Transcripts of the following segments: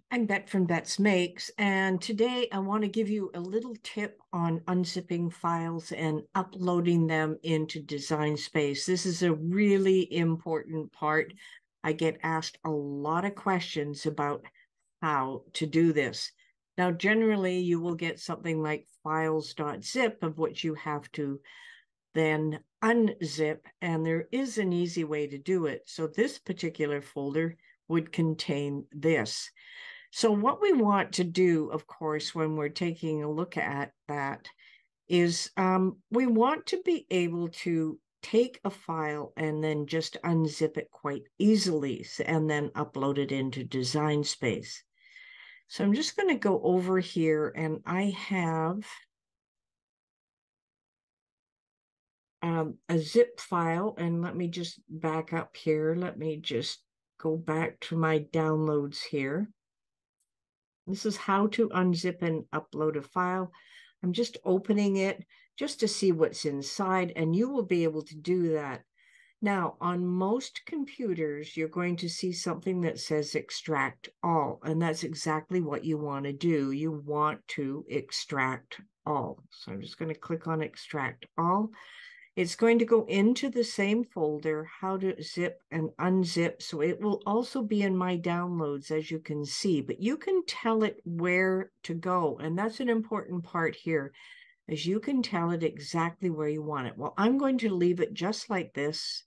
I'm Bette from Bette's Makes, and today I want to give you a little tip on unzipping files and uploading them into Design Space. This is a really important part. I get asked a lot of questions about how to do this. Now, generally, you will get something like files.zip, of which you have to then unzip, and there is an easy way to do it. So this particular folder would contain this. So what we want to do, of course, when we're taking a look at that is we want to be able to take a file and then just unzip it quite easily and then upload it into Design Space. So I'm just going to go over here, and I have a zip file, and let me just back up here. Let me just go back to my downloads here. This is how to unzip and upload a file. I'm just opening it just to see what's inside, and you will be able to do that. Now, on most computers, you're going to see something that says extract all, and that's exactly what you want to do. You want to extract all. So I'm just going to click on extract all. It's going to go into the same folder, how to zip and unzip. So it will also be in my downloads, as you can see, but you can tell it where to go. And that's an important part here, as you can tell it exactly where you want it. Well, I'm going to leave it just like this.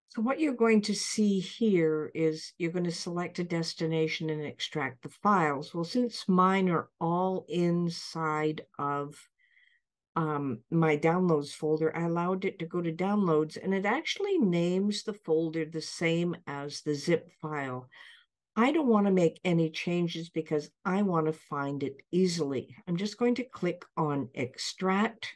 So what you're going to see here is you're going to select a destination and extract the files. Well, since mine are all inside of my downloads folder, I allowed it to go to downloads, and it actually names the folder the same as the zip file. I don't want to make any changes because I want to find it easily. I'm just going to click on extract,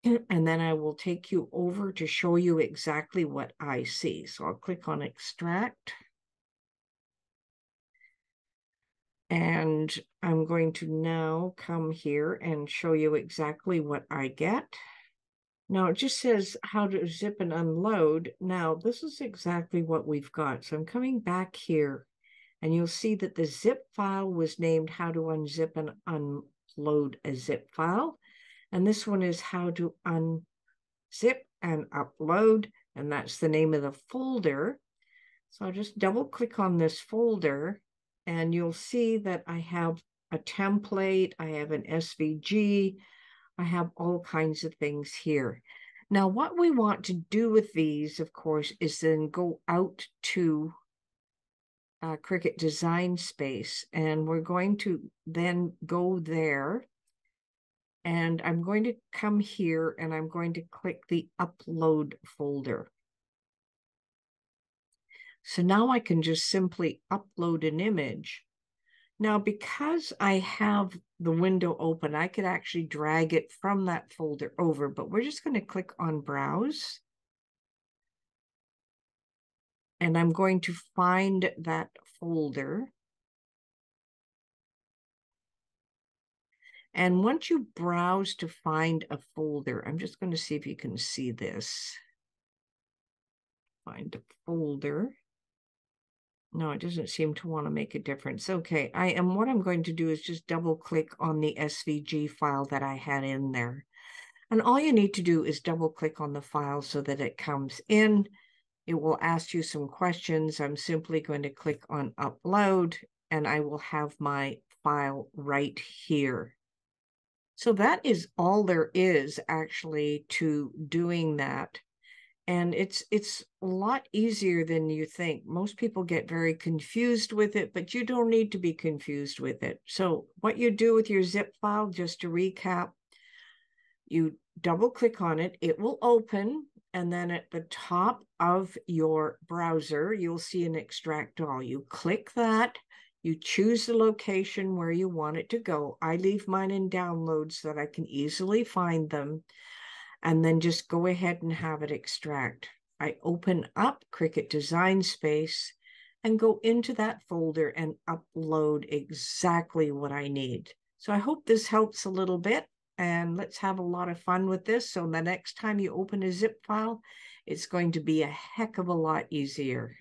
and then I will take you over to show you exactly what I see. So I'll click on extract. And I'm going to now come here and show you exactly what I get. Now it just says how to zip and unload. Now this is exactly what we've got. So I'm coming back here, and you'll see that the zip file was named how to unzip and unload a zip file. And this one is how to unzip and upload, and that's the name of the folder. So I'll just double click on this folder, and you'll see that I have a template, I have an SVG, I have all kinds of things here. Now, what we want to do with these, of course, is then go out to Cricut Design Space, and we're going to then go there, and I'm going to come here, and I'm going to click the Upload folder. So now I can just simply upload an image. Now, because I have the window open, I could actually drag it from that folder over, but we're just going to click on Browse. And I'm going to find that folder. And once you browse to find a folder, I'm just going to see if you can see this. Find a folder. No, it doesn't seem to want to make a difference. Okay, what I'm going to do is just double click on the SVG file that I had in there. And all you need to do is double click on the file so that it comes in. It will ask you some questions. I'm simply going to click on upload, and I will have my file right here. So that is all there is actually to doing that. And it's a lot easier than you think. Most people get very confused with it, but you don't need to be confused with it. So what you do with your zip file, just to recap, you double click on it, it will open, and then at the top of your browser, you'll see an extract all. You click that, you choose the location where you want it to go. I leave mine in downloads so that I can easily find them, and then just go ahead and have it extract. I open up Cricut Design Space and go into that folder and upload exactly what I need. So I hope this helps a little bit, and let's have a lot of fun with this. So the next time you open a zip file, it's going to be a heck of a lot easier.